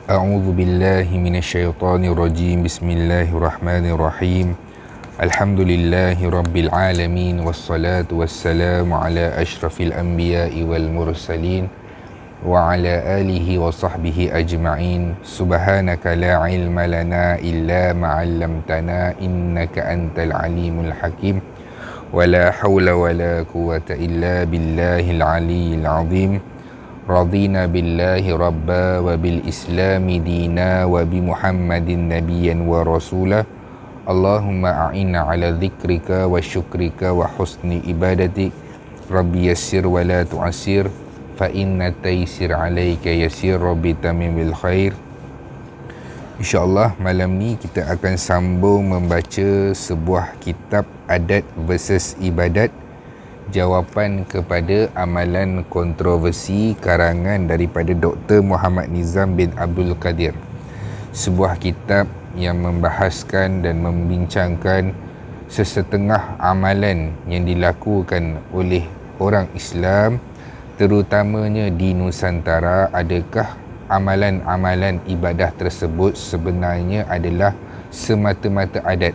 A'udzu billahi minasyaitonir rajim. Bismillahirrahmanirrahim. Alhamdulillahi rabbil alamin wassalatu wassalamu ala asyrafil anbiya'i wal mursalin wa ala alihi wa sahbihi ajma'in. Subhanaka la ilma lana illa ma 'allamtana innaka antal alimul hakim. Wala haula wala quwwata illa billahil aliyyil azim. Radina billahi rabba wa bil islami dina wa bi muhammadin nabiyyan wa rasulah. Allahumma a'inna ala dhikrika wa syukrika wa husni ibadatik. Rabbi yassir wa la tu'assir fa inna taysir alayka yassir. Rabbi tamim bil khair. InsyaAllah malam ni kita akan sambung membaca sebuah kitab adat versus ibadat, jawapan kepada amalan kontroversi karangan daripada Dr. Muhammad Nizam bin Abdul Qadir. Sebuah kitab yang membahaskan dan membincangkan sesetengah amalan yang dilakukan oleh orang Islam, terutamanya di Nusantara. Adakah amalan-amalan ibadah tersebut sebenarnya adalah semata-mata adat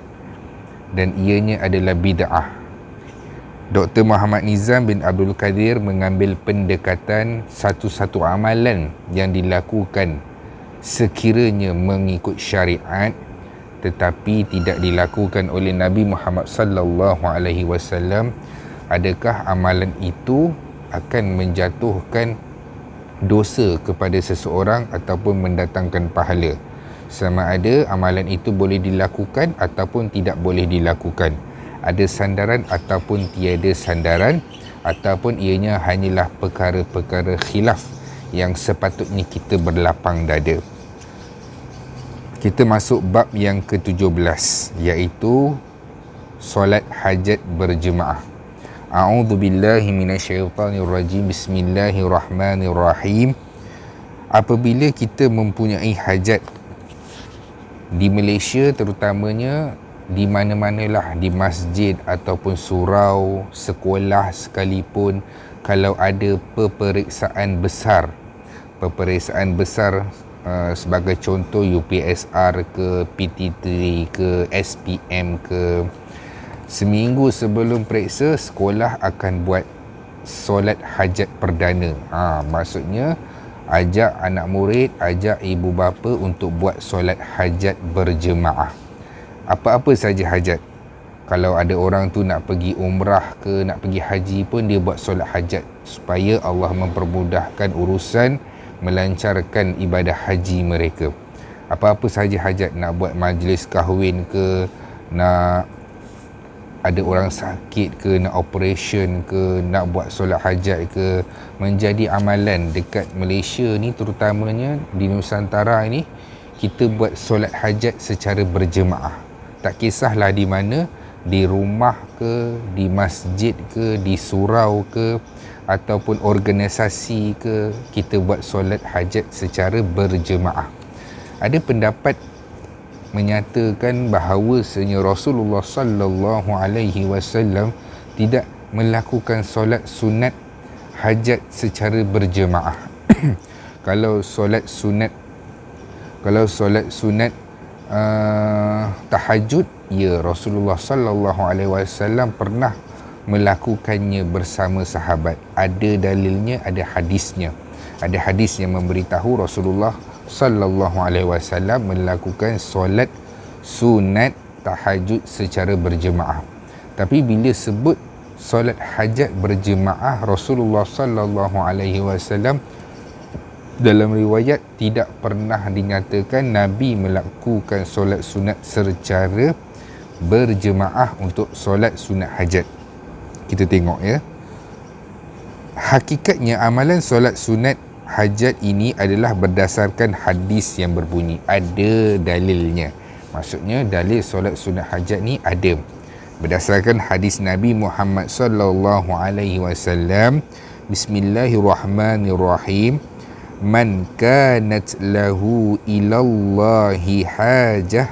dan ianya adalah bid'ah? Dr. Muhammad Nizam bin Abdul Qadir mengambil pendekatan satu-satu amalan yang dilakukan sekiranya mengikut syariat tetapi tidak dilakukan oleh Nabi Muhammad sallallahu alaihi wasallam. Adakah amalan itu akan menjatuhkan dosa kepada seseorang ataupun mendatangkan pahala? Sama ada amalan itu boleh dilakukan ataupun tidak boleh dilakukan, ada sandaran ataupun tiada sandaran, ataupun ianya hanyalah perkara-perkara khilaf yang sepatutnya kita berlapang dada. Kita masuk bab yang ke-17, iaitu solat hajat berjemaah. A'udzu billahi minasyaitonir rajim. Bismillahirrahmanirrahim. Apabila kita mempunyai hajat di Malaysia terutamanya, di mana-manalah, di masjid ataupun surau, sekolah sekalipun, kalau ada peperiksaan besar sebagai contoh UPSR ke, PT3 ke, SPM ke, seminggu sebelum periksa sekolah akan buat solat hajat perdana. Maksudnya ajak anak murid, ajak ibu bapa untuk buat solat hajat berjemaah. Apa-apa saja hajat. Kalau ada orang tu nak pergi umrah ke, nak pergi haji pun, dia buat solat hajat supaya Allah mempermudahkan urusan, melancarkan ibadah haji mereka. Apa-apa saja hajat, nak buat majlis kahwin ke, nak ada orang sakit ke, nak operation ke, nak buat solat hajat ke, menjadi amalan dekat Malaysia ni, terutamanya di Nusantara ni, kita buat solat hajat secara berjemaah. Tak kisahlah di mana, di rumah ke, di masjid ke, di surau ke, ataupun organisasi ke, kita buat solat hajat secara berjemaah. Ada pendapat menyatakan bahawa Rasulullah sallallahu alaihi wasallam tidak melakukan solat sunat hajat secara berjemaah. Kalau solat sunat tahajud, ya, Rasulullah sallallahu alaihi wasallam pernah melakukannya bersama sahabat. Ada dalilnya, ada hadisnya. Ada hadis yang memberitahu Rasulullah sallallahu alaihi wasallam melakukan solat sunat tahajud secara berjemaah. Tapi bila sebut solat hajat berjemaah, Rasulullah sallallahu alaihi wasallam dalam riwayat tidak pernah dinyatakan Nabi melakukan solat sunat secara berjemaah untuk solat sunat hajat. Kita tengok, ya. Hakikatnya amalan solat sunat hajat ini adalah berdasarkan hadis yang berbunyi, ada dalilnya. Maksudnya dalil solat sunat hajat ni ada berdasarkan hadis Nabi Muhammad sallallahu alaihi wasallam. Bismillahirrahmanirrahim. Man kanat lahu ilallahi hajah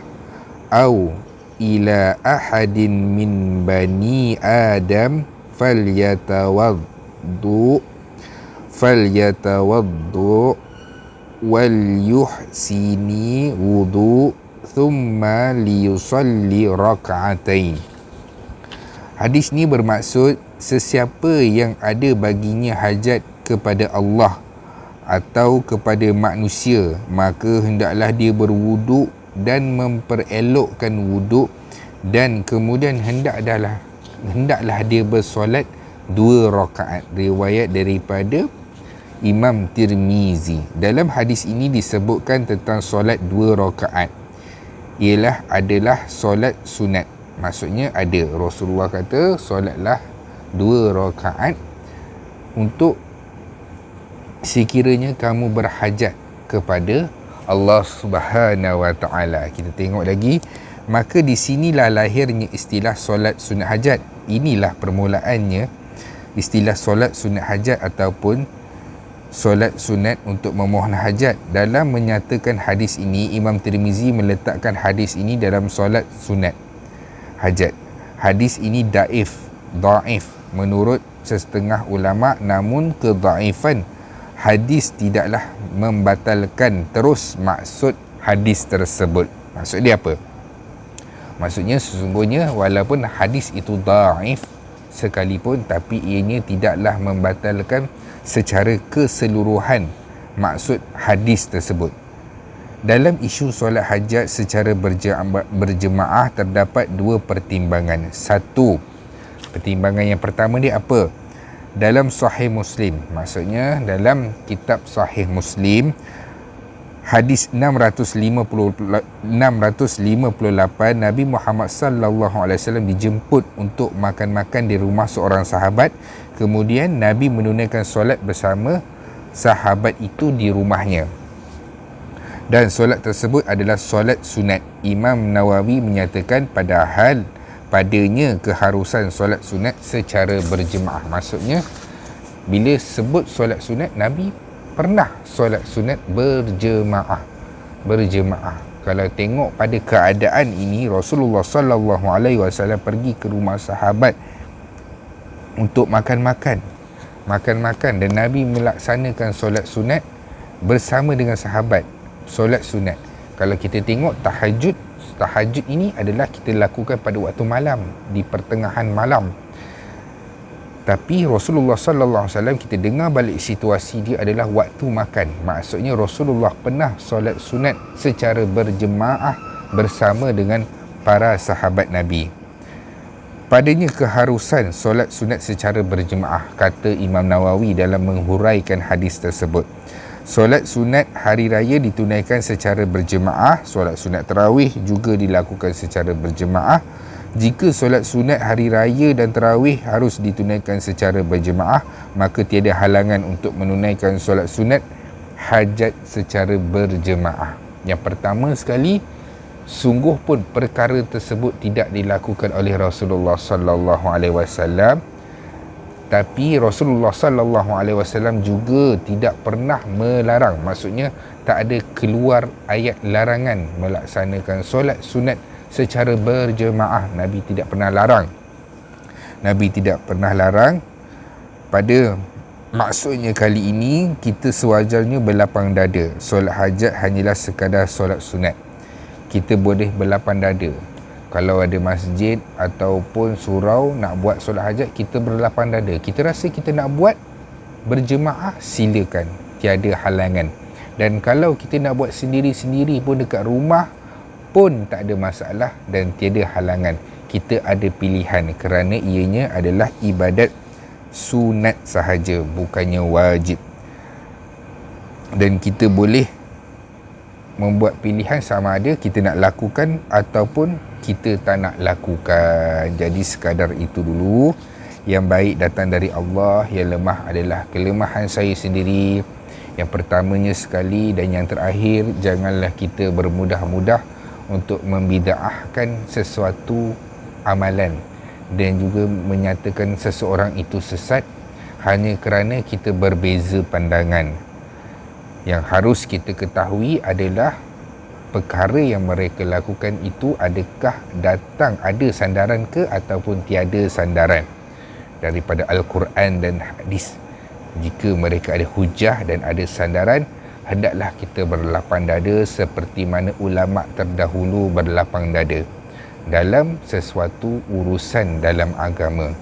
au ila ahadin min bani Adam falyatawaddu wal yuhsini wudu thumma liyusalli raka'atain. Hadis ni bermaksud sesiapa yang ada baginya hajat kepada Allah atau kepada manusia, maka hendaklah dia berwuduk dan memperelokkan wuduk, dan kemudian hendaklah dia bersolat 2 rakaat. Riwayat daripada Imam Tirmizi. Dalam hadis ini disebutkan tentang solat 2 rakaat adalah solat sunat. Maksudnya ada Rasulullah kata solatlah 2 rakaat untuk sekiranya kamu berhajat kepada Allah Subhanahu Wa Taala. Kita tengok lagi, maka di sinilah lahirnya istilah solat sunat hajat. Inilah permulaannya istilah solat sunat hajat ataupun solat sunat untuk memohon hajat. Dalam menyatakan hadis ini, Imam Tirmizi meletakkan hadis ini dalam solat sunat hajat. Hadis ini daif menurut setengah ulama, namun kedaifan hadis tidaklah membatalkan terus maksud hadis tersebut. Maksud dia apa? Maksudnya sesungguhnya walaupun hadis itu daif sekalipun, tapi ianya tidaklah membatalkan secara keseluruhan maksud hadis tersebut. Dalam isu solat hajat secara berjemaah terdapat 2 pertimbangan. 1, pertimbangan yang pertama dia apa? Dalam Sahih Muslim, maksudnya dalam kitab Sahih Muslim, hadis 658, Nabi Muhammad sallallahu alaihi wasallam dijemput untuk makan-makan di rumah seorang sahabat. Kemudian Nabi menunaikan solat bersama sahabat itu di rumahnya, dan solat tersebut adalah solat sunat. Imam Nawawi menyatakan padanya keharusan solat sunat secara berjemaah. Maksudnya bila sebut solat sunat, Nabi pernah solat sunat berjemaah. Kalau tengok pada keadaan ini, Rasulullah sallallahu alaihi wasallam pergi ke rumah sahabat untuk makan-makan, dan Nabi melaksanakan solat sunat bersama dengan sahabat. Solat sunat, kalau kita tengok tahajud ini adalah kita lakukan pada waktu malam, di pertengahan malam. Tapi Rasulullah sallallahu alaihi wasallam, kita dengar balik situasi dia adalah waktu makan. Maksudnya Rasulullah pernah solat sunat secara berjemaah bersama dengan para sahabat Nabi. Padanya keharusan solat sunat secara berjemaah, kata Imam Nawawi dalam menghuraikan hadis tersebut. Solat sunat hari raya ditunaikan secara berjemaah. Solat sunat tarawih juga dilakukan secara berjemaah. Jika solat sunat hari raya dan tarawih harus ditunaikan secara berjemaah, maka tiada halangan untuk menunaikan solat sunat hajat secara berjemaah. Yang pertama sekali, sungguh pun perkara tersebut tidak dilakukan oleh Rasulullah sallallahu alaihi wasallam. Tapi Rasulullah sallallahu alaihi wasallam juga tidak pernah melarang. Maksudnya tak ada keluar ayat larangan melaksanakan solat sunat secara berjemaah. Nabi tidak pernah larang. Pada maksudnya kali ini kita sewajarnya berlapang dada. Solat hajat hanyalah sekadar solat sunat. Kita boleh berlapang dada. Kalau ada masjid ataupun surau nak buat solat hajat, kita berlapang dada. Kita rasa kita nak buat berjemaah, silakan, tiada halangan. Dan kalau kita nak buat sendiri-sendiri pun dekat rumah pun tak ada masalah dan tiada halangan. Kita ada pilihan kerana ianya adalah ibadat sunat sahaja, bukannya wajib. Dan kita boleh membuat pilihan sama ada kita nak lakukan ataupun kita tak nak lakukan. Jadi sekadar itu dulu. Yang baik datang dari Allah, yang lemah adalah kelemahan saya sendiri. Yang pertamanya sekali dan yang terakhir, janganlah kita bermudah-mudah untuk membida'ahkan sesuatu amalan dan juga menyatakan seseorang itu sesat hanya kerana kita berbeza pandangan. Yang harus kita ketahui adalah perkara yang mereka lakukan itu adakah datang ada sandaran ke ataupun tiada sandaran daripada Al-Quran dan hadis. Jika mereka ada hujah dan ada sandaran, hendaklah kita berlapang dada seperti mana ulama terdahulu berlapang dada dalam sesuatu urusan dalam agama.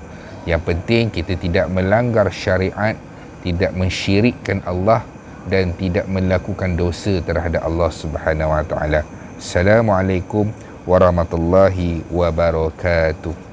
Yang penting kita tidak melanggar syariat, tidak mensyirikkan Allah dan tidak melakukan dosa terhadap Allah Subhanahu Wa Taala. Assalamualaikum warahmatullahi wabarakatuh.